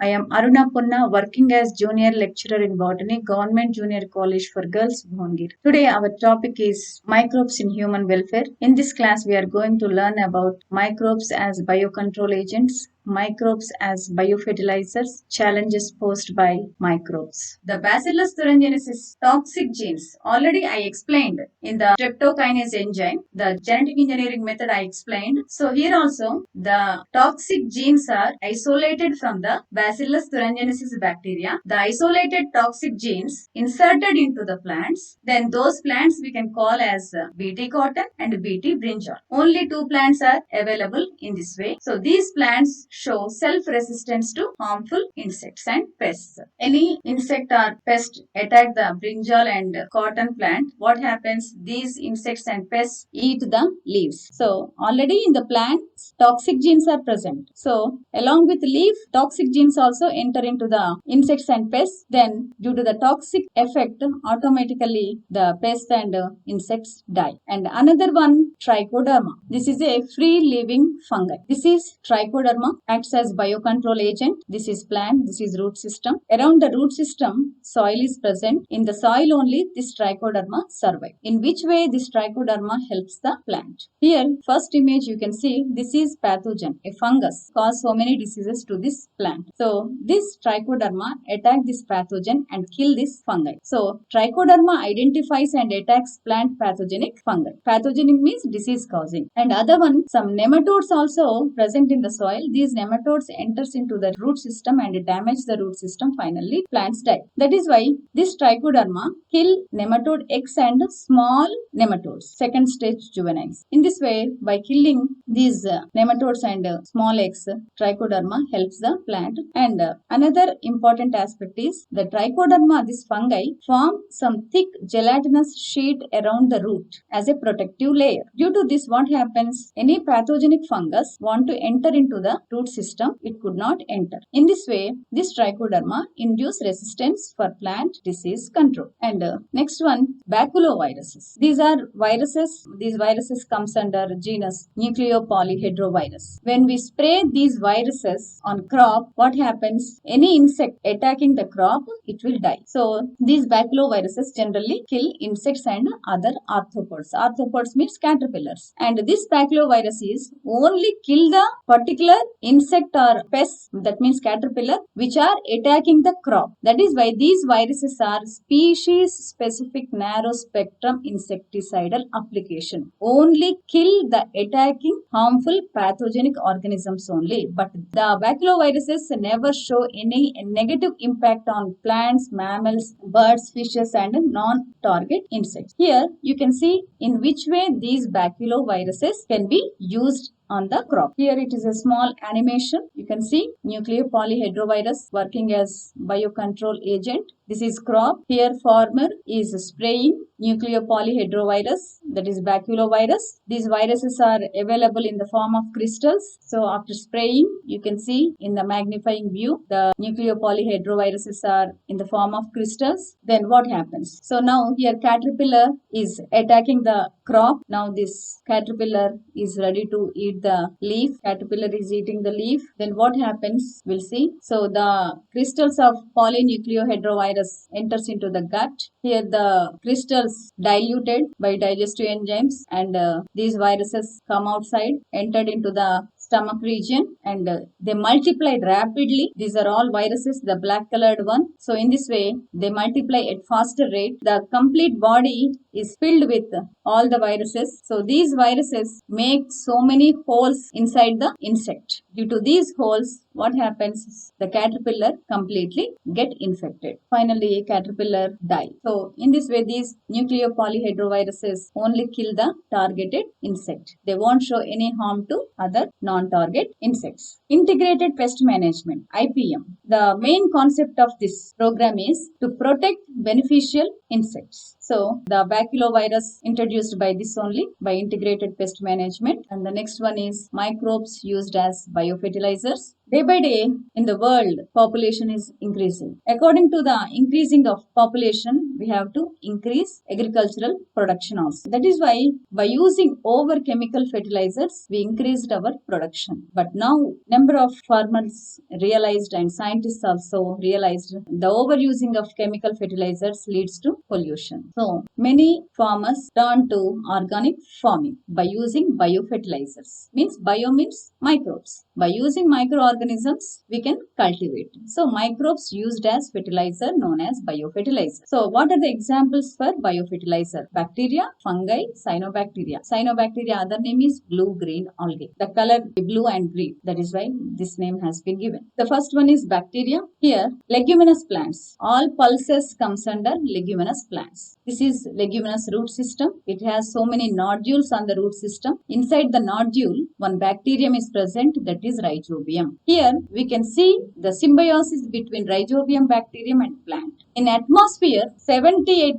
I am Aruna Punna, working as Junior Lecturer in Botany, Government Junior College for Girls, Bhongir. Today our topic is microbes in human welfare. In this class we are going to learn about microbes as biocontrol agents, microbes as biofertilizers, challenges posed by microbes. The Bacillus thuringiensis toxic genes. Already I explained in the streptokinase enzyme, the genetic engineering method I explained. So here also the toxic genes are isolated from the Bacillus thuringiensis bacteria. The isolated toxic genes inserted into the plants. Then those plants we can call as Bt cotton and Bt brinjal. Only two plants are available in this way. So these plants show self-resistance to harmful insects and pests. Any insect or pest attack the brinjal and cotton plant, what happens? These insects and pests eat the leaves. So already in the plants, toxic genes are present. So along with leaf, toxic genes also enter into the insects and pests. Then due to the toxic effect, automatically the pests and insects die. And another one, trichoderma. This is a free-living fungi. This is trichoderma, acts as biocontrol agent. This is plant, this is root system. Around the root system, soil is present. In the soil only, this trichoderma survive. In which way this trichoderma helps the plant? Here, first image you can see, this is pathogen, a fungus, cause so many diseases to this plant. So, this trichoderma attack this pathogen and kill this fungi. So, trichoderma identifies and attacks plant pathogenic fungi. Pathogenic means disease causing. And other one, some nematodes also present in the soil. These nematodes enters into the root system and damage the root system. Finally, plants die. That is why this trichoderma kill nematode eggs and small nematodes, second stage juveniles. In this way, by killing these nematodes and small eggs, trichoderma helps the plant. And another important aspect is the trichoderma, this fungi, form some thick gelatinous sheet around the root as a protective layer. Due to this, what happens? Any pathogenic fungus want to enter into the root system, it could not enter. In this way, this trichoderma induce resistance for plant disease control. And next one, baculoviruses. These are viruses. These viruses comes under genus Nucleopolyhedrovirus. When we spray these viruses on crop, what happens? Any insect attacking the crop, it will die. So these baculoviruses generally kill insects and other arthropods. Arthropods means caterpillars. And this baculovirus is only kill the particular insect or pest, that means caterpillar, which are attacking the crop. That is why these viruses are species specific narrow spectrum insecticidal application. Only kill the attacking harmful pathogenic organisms only. But the baculoviruses never show any negative impact on plants, mammals, birds, fishes and non-target insects. Here you can see in which way these baculoviruses can be used on the crop. Here it is a small animation. You can see Nucleopolyhedrovirus working as biocontrol agent. This is crop. Here farmer is spraying Nucleopolyhedrovirus, that is baculovirus. These viruses are available in the form of crystals. So after spraying, you can see in the magnifying view, the Nucleopolyhedroviruses are in the form of crystals. Then what happens? So now here caterpillar is attacking the crop. Now this caterpillar is ready to eat the leaf. Caterpillar is eating the leaf. Then what happens? We'll see. So the crystals of polynucleohydrovirus enters into the gut. Here the crystals diluted by digestive enzymes and these viruses come outside, entered into the stomach region and they multiplied rapidly. These are all viruses, the black colored one. So in this way, they multiply at faster rate. The complete body is filled with all the viruses. So these viruses make so many holes inside the insect. Due to these holes, what happens? The caterpillar completely get infected. Finally, caterpillar die. So in this way, these Nucleopolyhedroviruses only kill the targeted insect. They won't show any harm to other non-target insects. Integrated Pest Management, IPM. The main concept of this program is to protect beneficial insects. So the baculovirus introduced by this only, by integrated pest management. And the next one is microbes used as biofertilizers. Day by day in the world, population is increasing. According to the increasing of population, we have to increase agricultural production also. That is why by using over chemical fertilizers, we increased our production. But now number of farmers realized and scientists also realized the overusing of chemical fertilizers leads to pollution. So many farmers turn to organic farming by using biofertilizers. Means bio means microbes. By using microorganisms, we can cultivate. So microbes used as fertilizer known as biofertilizer. So what are the examples for biofertilizer? Bacteria, fungi, cyanobacteria. Cyanobacteria other name is blue-green algae. The color blue and green. That is why this name has been given. The first one is bacteria. Here leguminous plants. All pulses comes under leguminous plants. This is leguminous root system. It has so many nodules on the root system. Inside the nodule, one bacterium is present, that is rhizobium. Here we can see the symbiosis between rhizobium bacterium and plant. In atmosphere, 78%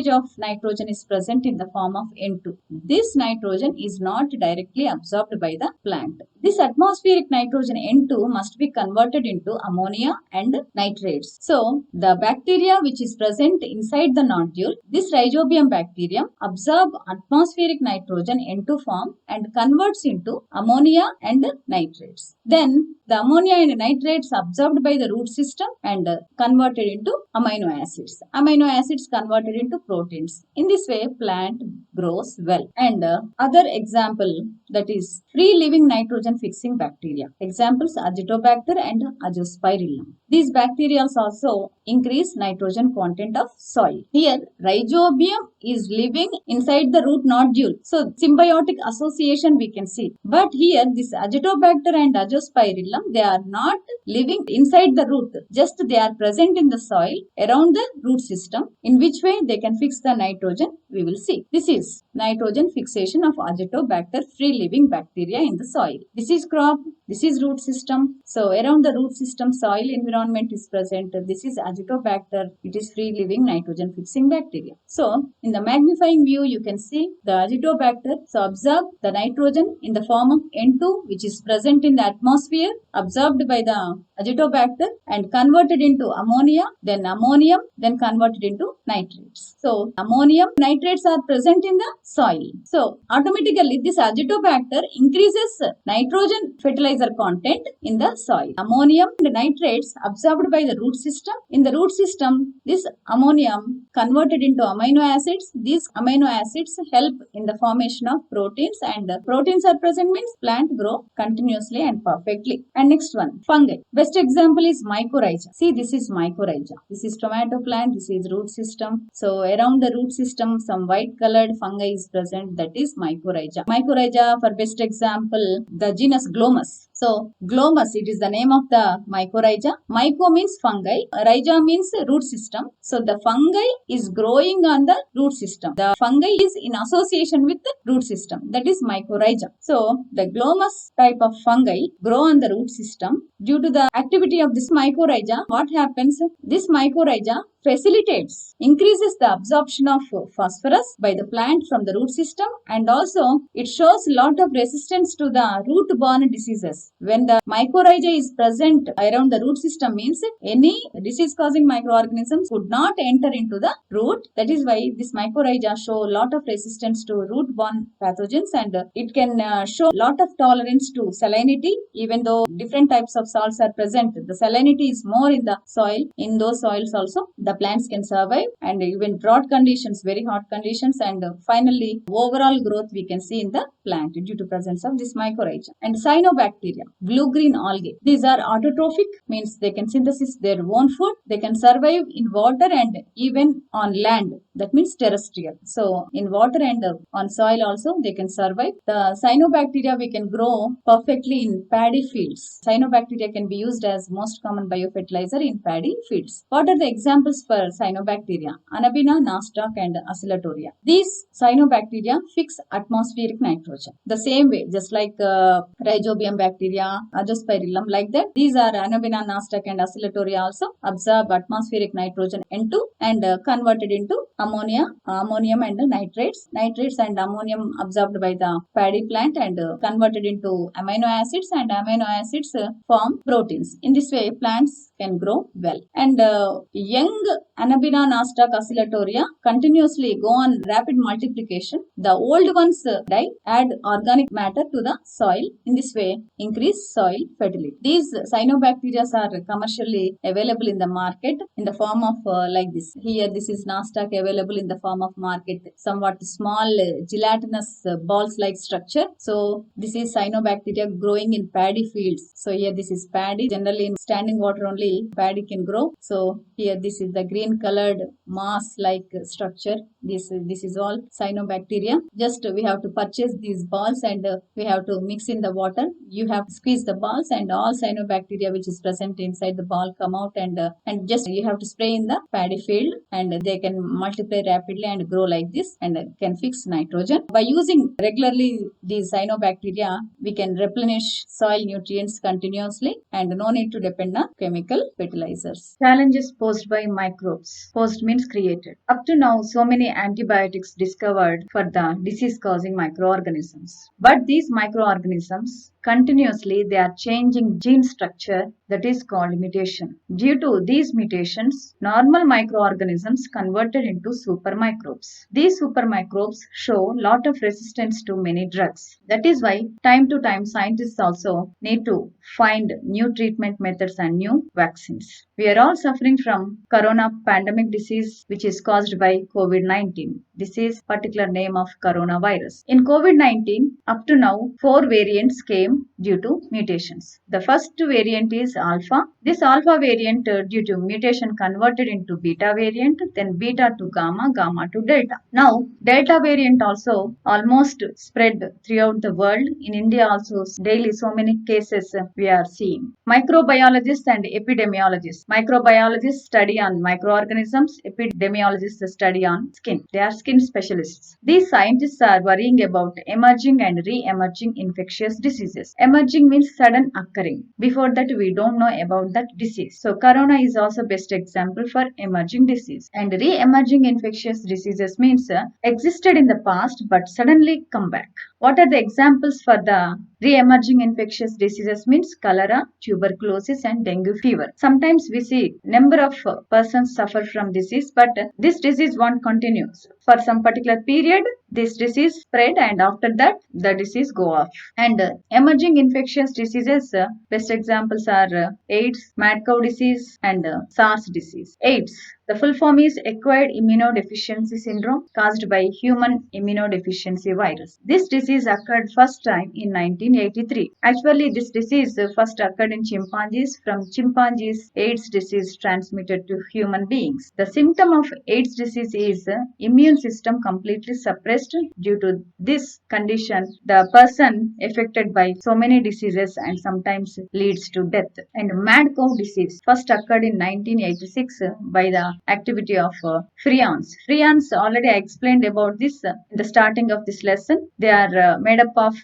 of nitrogen is present in the form of N2. This nitrogen is not directly absorbed by the plant. This atmospheric nitrogen N2 must be converted into ammonia and nitrates. So, the bacteria which is present inside the nodule, this rhizobium bacterium absorb atmospheric nitrogen N2 form and converts into ammonia and nitrates. Then, the ammonia and nitrates absorbed by the root system and converted into amino acids. Amino acids converted into proteins. In this way, plant grows well. And other example, that is free living nitrogen fixing bacteria. Examples Azotobacter and Azospirillum. These bacteria also increase nitrogen content of soil. Here, rhizobium is living inside the root nodule. So, symbiotic association we can see. But here, this Azotobacter and Azospirillum, they are not living inside the root. Just they are present in the soil around the root system. In which way they can fix the nitrogen, we will see. This is nitrogen fixation of Azotobacter free living bacteria in the soil. This is crop. This is root system. So around the root system soil environment is present. This is Azotobacter. It is free living nitrogen fixing bacteria. So in the magnifying view you can see the Azotobacter. So absorb the nitrogen in the form of N2 which is present in the atmosphere, absorbed by the Azotobacter and converted into ammonia, then ammonium, then converted into nitrates. So ammonium, nitrates are present in the soil. So automatically this Azotobacter increases nitrogen fertilizer content in the soil. Ammonium and nitrates absorbed by the root system. In the root system, this ammonium converted into amino acids. These amino acids help in the formation of proteins and proteins are present means plant grow continuously and perfectly. And next one, fungi. Best example is mycorrhiza. See, this is mycorrhiza. This is tomato plant. This is root system. So around the root system, some white colored fungi is present. That is mycorrhiza. Mycorrhiza, for best example, the genus Glomus. So Glomus, it is the name of the mycorrhiza. Myco means fungi. Rhiza means root system. So the fungi is growing on the root system. The fungi is in association with the root system. That is mycorrhiza. So the Glomus type of fungi grow on the root system. Due to the activity of this mycorrhiza, what happens? This mycorrhiza facilitates, increases the absorption of phosphorus by the plant from the root system, and also it shows a lot of resistance to the root-borne diseases. When the mycorrhiza is present around the root system means any disease-causing microorganisms could not enter into the root. That is why this mycorrhiza show a lot of resistance to root-borne pathogens, and it can show a lot of tolerance to salinity. Even though different types of salts are present, the salinity is more in the soil. In those soils also the plants can survive, and even drought conditions, very hot conditions, and finally overall growth we can see in the plant due to presence of this mycorrhiza. And cyanobacteria, blue-green algae. These are autotrophic, means they can synthesize their own food. They can survive in water and even on land. That means terrestrial. So in water and on soil also they can survive. The cyanobacteria we can grow perfectly in paddy fields. Cyanobacteria can be used as most common biofertilizer in paddy fields. What are the examples for cyanobacteria? Anabina, nostoc and oscillatoria. These cyanobacteria fix atmospheric nitrogen. The same way, just like rhizobium bacteria, azospirillum, like that. These are Anabina, nostoc and oscillatoria also absorb atmospheric nitrogen N2 and converted into ammonia, ammonium and nitrates. Nitrates and ammonium absorbed by the paddy plant and converted into amino acids, and amino acids form proteins. In this way, plants can grow well. And young Anabina nostoc oscillatoria continuously go on rapid multiplication. The old ones die, add organic matter to the soil. In this way, increase soil fertility. These cyanobacteria are commercially available in the market in the form of like this. Here, this is nostoc available in the form of market, somewhat small gelatinous balls-like structure. So this is cyanobacteria growing in paddy fields. So here this is paddy. Generally in standing water only paddy can grow. So here this is the green colored mass-like structure. This is all cyanobacteria. Just we have to purchase these balls and we have to mix in the water. You have to squeeze the balls and all cyanobacteria which is present inside the ball come out, and just you have to spray in the paddy field and they can multiply rapidly and grow like this and can fix nitrogen. By using regularly these cyanobacteria, we can replenish soil nutrients continuously and no need to depend on chemical fertilizers. Challenges posed by microbes. Posed means created. Up to now, so many antibiotics discovered for the disease-causing microorganisms. But these microorganisms continuously they are changing gene structure, that is called mutation. Due to these mutations, normal microorganisms converted into supermicrobes. These supermicrobes show lot of resistance to many drugs. That is why time to time scientists also need to find new treatment methods and new vaccines. We are all suffering from corona pandemic disease which is caused by COVID-19. This is particular name of coronavirus. In COVID-19, up to now, 4 variants came due to mutations. The first variant is alpha. This alpha variant due to mutation converted into beta variant, then beta to gamma, gamma to delta. Now, delta variant also almost spread throughout the world. In India also daily so many cases we are seeing. Microbiologists and epidemiologists. Microbiologists study on microorganisms, epidemiologists study on skin. They are skin specialists. These scientists are worrying about emerging and re-emerging infectious diseases. Emerging means sudden occurring. Before that, we don't know about that disease. So, corona is also best example for emerging disease. And re-emerging infectious diseases means existed in the past but suddenly come back. What are the examples for the re-emerging infectious diseases means cholera, tuberculosis and dengue fever. Sometimes we see number of persons suffer from disease, but this disease won't continue. For some particular period, this disease spread and after that the disease go off. And emerging infectious diseases, best examples are AIDS, mad cow disease and SARS disease. AIDS. The full form is acquired immunodeficiency syndrome caused by human immunodeficiency virus. This disease occurred first time in 1983. Actually, this disease first occurred in chimpanzees. From chimpanzees, AIDS disease transmitted to human beings. The symptom of AIDS disease is immune system completely suppressed. Due to this condition, the person affected by so many diseases and sometimes leads to death. And mad cow disease first occurred in 1986 by the activity of freons. Freons, already I explained about this in the starting of this lesson. They are made up of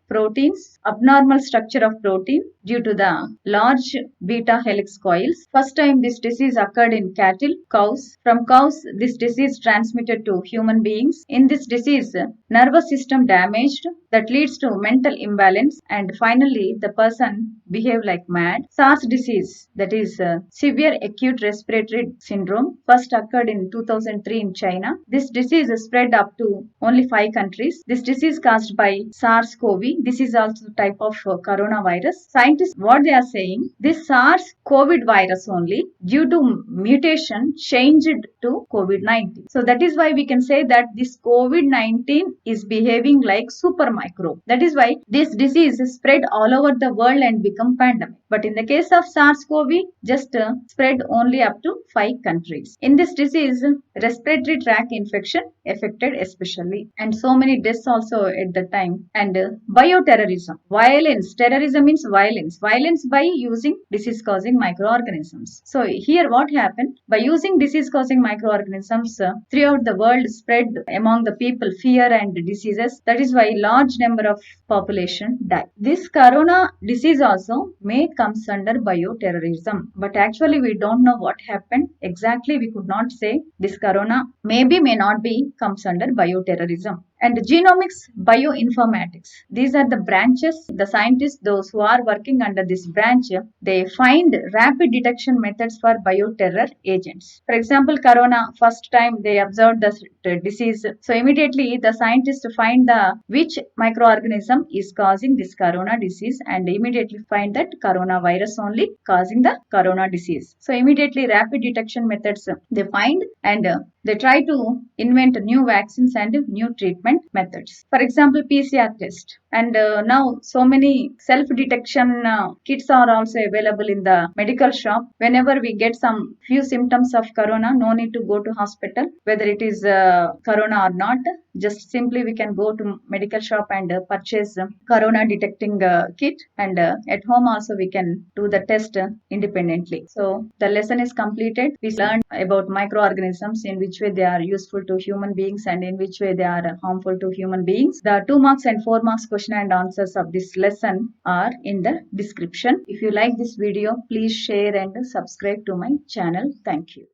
proteins, abnormal structure of protein due to the large beta helix coils. First time this disease occurred in cattle, cows. From cows, this disease transmitted to human beings. In this disease, nervous system damaged that leads to mental imbalance and finally the person behave like mad. SARS disease, that is severe acute respiratory syndrome, first occurred in 2003 in China. This disease is spread up to only 5 countries. This disease caused by SARS-CoV. This is also type of coronavirus. Scientists, what they are saying, this SARS-CoV virus only due to mutation changed to COVID-19. So that is why we can say that this COVID-19 is behaving like super microbe. That is why this disease is spread all over the world and become pandemic. But in the case of SARS-CoV, just spread only up to 5 countries. In this disease, respiratory tract infection affected especially, and so many deaths also at the time. And bioterrorism, violence. Terrorism means violence. Violence by using disease-causing microorganisms. So here what happened? By using disease-causing microorganisms throughout the world spread among the people fear and diseases. That is why large number of population died. This corona disease also may comes under bioterrorism. But actually we don't know what happened. Exactly we could not say. This corona maybe may not be comes under bioterrorism. And genomics bioinformatics, these are the branches. The scientists, those who are working under this branch, they find rapid detection methods for bioterror agents. For example, corona, first time they observed the disease, so immediately the scientists find the which microorganism is causing this corona disease, and immediately find that coronavirus only causing the corona disease. So immediately rapid detection methods they find, and they try to invent new vaccines and new treatment methods. For example, PCR test. And now so many self-detection kits are also available in the medical shop. Whenever we get some few symptoms of corona, no need to go to hospital, whether it is corona or not. Just simply we can go to medical shop and purchase corona detecting kit, and at home also we can do the test independently. So the lesson is completed. We learned about microorganisms, in which way they are useful to human beings and in which way they are harmful to human beings. The 2 marks and 4 marks question and answers of this lesson are in the description. If you like this video, please share and subscribe to my channel. Thank you.